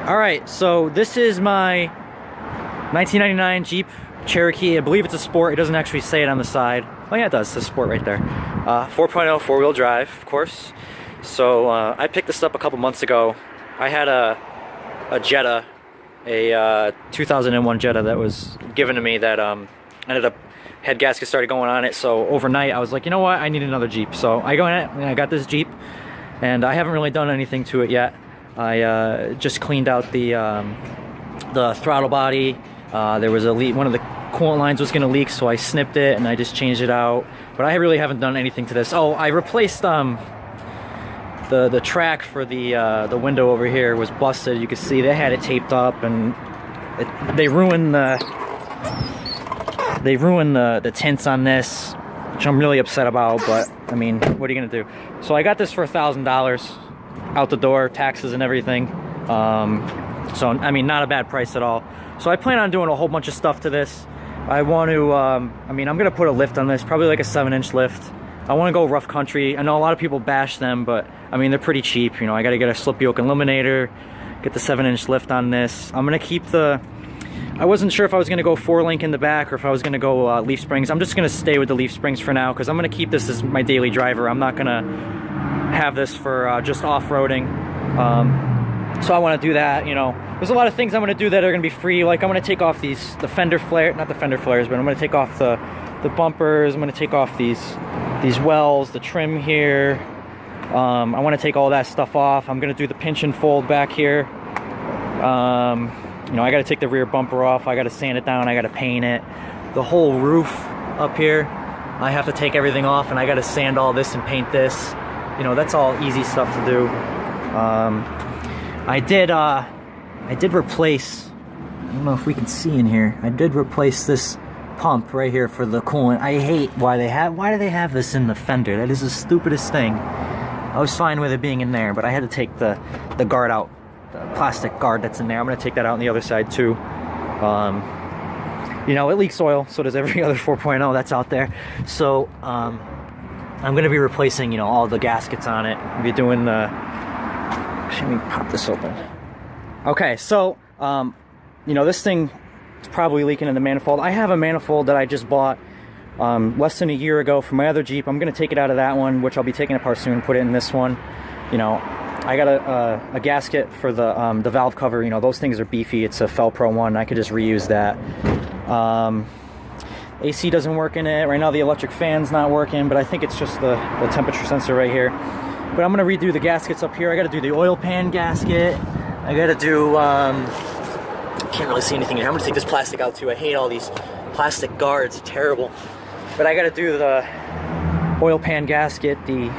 All right, so this is my 1999 Jeep Cherokee. I believe it's a Sport. It doesn't actually say it on the side. Oh yeah, it does. It's a Sport right there. 4.0 four-wheel drive, of course. So I picked this up a couple months ago. I had a Jetta, a 2001 Jetta that was given to me that ended up, head gasket started going on it. So overnight I was like, you know what, I need another Jeep. So I go in it and I got this Jeep, and I haven't really done anything to it yet. I just cleaned out the throttle body. There was a leak. One of the coolant lines was going to leak, so I snipped it and I just changed it out. But I really haven't done anything to this. Oh, I replaced the track for the window over here was busted. You can see they had it taped up, and they ruined the tints on this, which I'm really upset about. But I mean, what are you gonna do? So I got this for $1,000 out the door, taxes and everything. So I mean, not a bad price at all. So I plan on doing a whole bunch of stuff to this. I want to I mean, I'm gonna put a lift on this, probably like a 7-inch lift. I want to go rough country. I know a lot of people bash them, but I mean, they're pretty cheap. You know, I got to get a slip yoke eliminator, get the 7-inch lift on this. I'm gonna keep the, I wasn't sure if I was gonna go 4-link in the back or if I was gonna go leaf springs. I'm just gonna stay with the leaf springs for now, because I'm gonna keep this as my daily driver. I'm not gonna have this for just off-roading. So I want to do that. You know, there's a lot of things I'm going to do that are going to be free. Like I'm going to take off the fender flare, not the fender flares, but I'm going to take off the bumpers. I'm going to take off these wells, the trim here. I want to take all that stuff off. I'm going to do the pinch and fold back here. You know, I got to take the rear bumper off. I got to sand it down. I got to paint it. The whole roof up here, I have to take everything off, and I got to sand all this and paint this. You know, that's all easy stuff to do. I did replace, I don't know if we can see in here, I did replace this pump right here for the coolant. I hate why do they have this in the fender? That is the stupidest thing. I was fine with it being in there, but I had to take the guard out, the plastic guard that's in there. I'm gonna take that out on the other side too. You know, it leaks oil, so does every other 4.0 that's out there. So I'm gonna be replacing, you know, all the gaskets on it. I'll be doing the, let me pop this open. Okay, so you know, this thing is probably leaking in the manifold. I have a manifold that I just bought less than a year ago for my other Jeep. I'm gonna take it out of that one, which I'll be taking apart soon, put it in this one. You know, I got a gasket for the valve cover. You know, those things are beefy. It's a Felpro one. I could just reuse that. AC doesn't work in it right now. The electric fan's not working, but I think it's just the temperature sensor right here. But I'm gonna redo the gaskets up here. I gotta do the oil pan gasket. I gotta do, can't really see anything here. I'm gonna take this plastic out too. I hate all these plastic guards, terrible. But I gotta do the oil pan gasket, the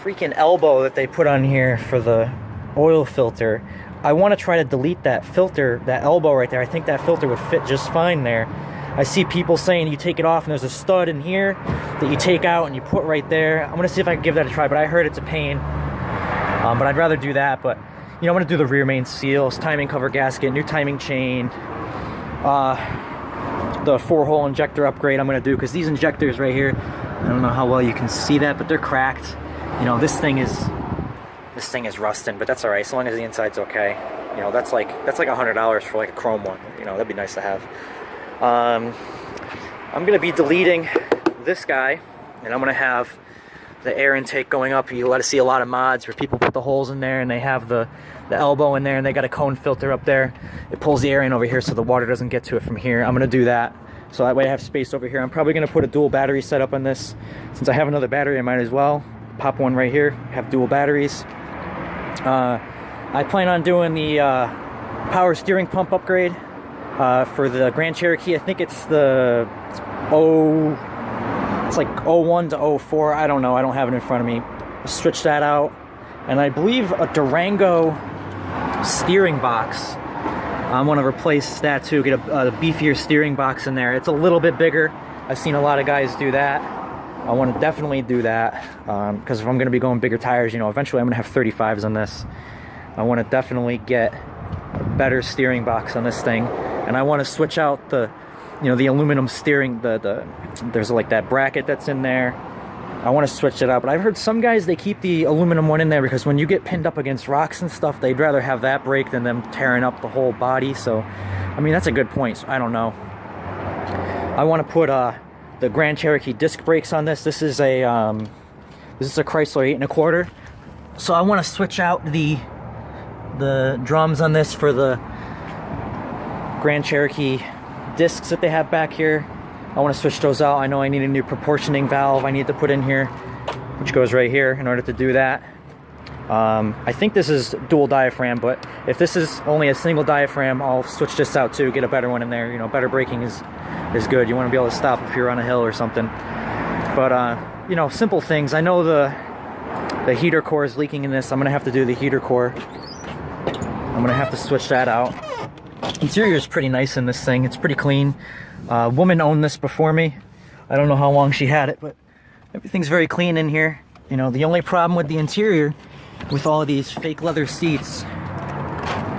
freaking elbow that they put on here for the oil filter. I wanna try to delete that filter, that elbow right there. I think that filter would fit just fine there. I see people saying you take it off and there's a stud in here that you take out and you put right there. I'm gonna see if I can give that a try, but I heard it's a pain. But I'd rather do that. But you know, I'm gonna do the rear main seals, timing cover gasket, new timing chain, the 4-hole injector upgrade I'm gonna do, because these injectors right here, I don't know how well you can see that, but they're cracked. You know, this thing is rusting, but that's all right, as long as the inside's okay. You know, that's like $100 for like a chrome one. You know, that'd be nice to have. I'm gonna be deleting this guy, and I'm gonna have the air intake going up. You let us see a lot of mods where people put the holes in there and they have the elbow in there and they got a cone filter up there. It pulls the air in over here so the water doesn't get to it from here. I'm gonna do that, so that way I have space over here. I'm probably gonna put a dual battery setup on this. Since I have another battery, I might as well pop one right here, have dual batteries. I plan on doing the power steering pump upgrade for the Grand Cherokee. I think it's the it's like 01 to 04. I don't know. I don't have it in front of me. Switch that out. And I believe a Durango steering box. I want to replace that too. Get a beefier steering box in there. It's a little bit bigger. I've seen a lot of guys do that. I want to definitely do that because if I'm going to be going bigger tires, you know, eventually I'm going to have 35s on this. I want to definitely get a better steering box on this thing. And I want to switch out the, you know, the aluminum steering, there's like that bracket that's in there. I want to switch it out, but I've heard some guys, they keep the aluminum one in there because when you get pinned up against rocks and stuff, they'd rather have that break than them tearing up the whole body. So, I mean, that's a good point. So I don't know. I want to put the Grand Cherokee disc brakes on this. This is a Chrysler 8 1/4. So I want to switch out the drums on this for the Grand Cherokee discs that they have back here. I want to switch those out. I know I need a new proportioning valve I need to put in here, which goes right here in order to do that. I think this is dual diaphragm, but if this is only a single diaphragm, I'll switch this out too, get a better one in there. You know, better braking is good. You want to be able to stop if you're on a hill or something. But, you know, simple things. I know the heater core is leaking in this. I'm going to have to do the heater core. I'm going to have to switch that out. Interior is pretty nice in this thing. It's pretty clean. Woman owned this before me. I don't know how long she had it, but everything's very clean in here. You know, the only problem with the interior, with all of these fake leather seats,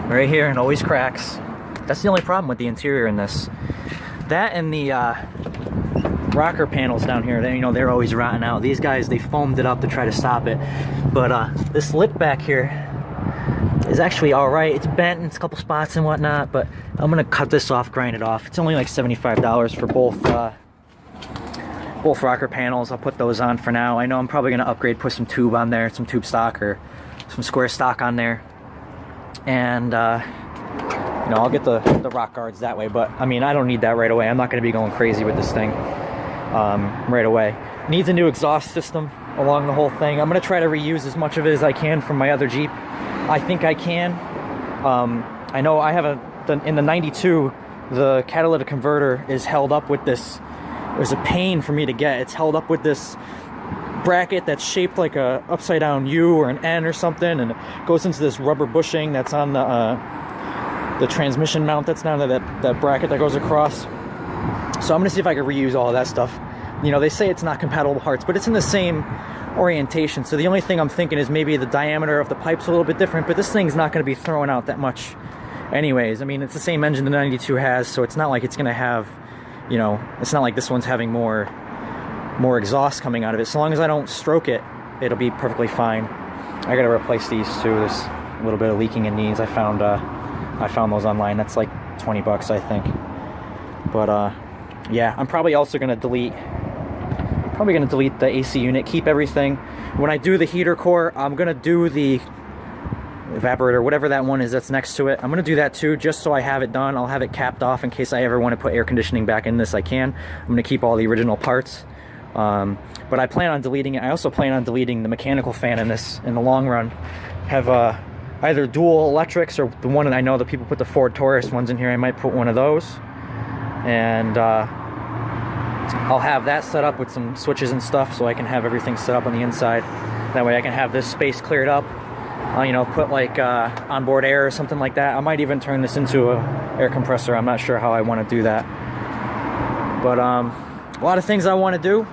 right here, and always cracks. That's the only problem with the interior in this. That and the rocker panels down here, you know, they're always rotting out. These guys, they foamed it up to try to stop it. But this lip back here is actually all right. It's bent in a couple spots and whatnot, but I'm gonna cut this off, grind it off. It's only like $75 for both rocker panels. I'll put those on for now. I know I'm probably gonna upgrade, put some tube on there, some tube stock or some square stock on there, and you know, I'll get the rock guards that way. But I mean, I don't need that right away. I'm not gonna be going crazy with this thing right away. Needs a new exhaust system along the whole thing. I'm gonna try to reuse as much of it as I can from my other Jeep. I think I can. I know I have in the 92, the catalytic converter is held up with this. It was a pain for me to get. It's held up with this bracket that's shaped like a upside down U or an N or something, and it goes into this rubber bushing that's on the transmission mount that's down to that bracket that goes across. So I'm gonna see if I can reuse all of that stuff. You know, they say it's not compatible parts, but it's in the same orientation. So the only thing I'm thinking is maybe the diameter of the pipe's a little bit different, but this thing's not going to be throwing out that much anyways. I mean, it's the same engine the 92 has, so it's not like it's going to have, you know, it's not like this one's having more exhaust coming out of it. So long as I don't stroke it, it'll be perfectly fine. I got to replace these too. There's a little bit of leaking in these. I found those online. That's like 20 bucks, I think. But yeah, I'm probably also going to delete the AC unit, keep everything. When I do the heater core, I'm gonna do the evaporator, whatever that one is that's next to it. I'm gonna do that too, just so I have it done. I'll have it capped off in case I ever want to put air conditioning back in this. I can. I'm gonna keep all the original parts. But I plan on deleting it. I also plan on deleting the mechanical fan in this in the long run. Have either dual electrics or the one that I know that people put the Ford Taurus ones in here. I might put one of those. And I'll have that set up with some switches and stuff so I can have everything set up on the inside. That way I can have this space cleared up. You know, put like onboard air or something like that. I might even turn this into a air compressor. I'm not sure how I want to do that. But a lot of things I want to do.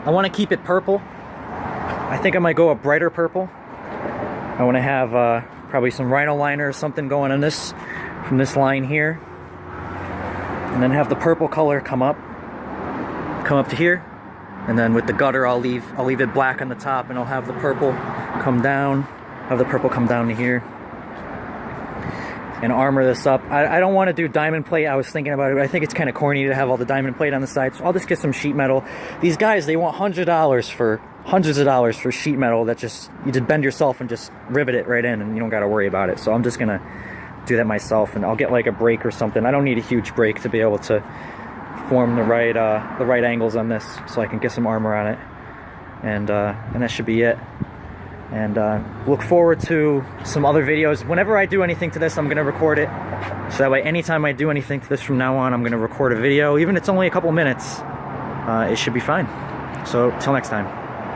I want to keep it purple. I think I might go a brighter purple. I want to have probably some rhino liner or something going on this from this line here. And then have the purple color come up to here, and then with the gutter I'll leave it black on the top, and I'll have the purple come down, to here, and armor this up. I don't want to do diamond plate. I was thinking about it, but I think it's kind of corny to have all the diamond plate on the side, so I'll just get some sheet metal. These guys, they want hundreds of dollars for sheet metal that you just bend yourself and just rivet it right in, and you don't got to worry about it. So I'm just gonna do that myself, and I'll get like a brake or something. I don't need a huge brake to be able to form the right angles on this, so I can get some armor on it, and that should be it. And look forward to some other videos. Whenever I do anything to this, I'm gonna record it, so that way anytime I do anything to this from now on, I'm gonna record a video. Even if it's only a couple minutes, it should be fine. So till next time.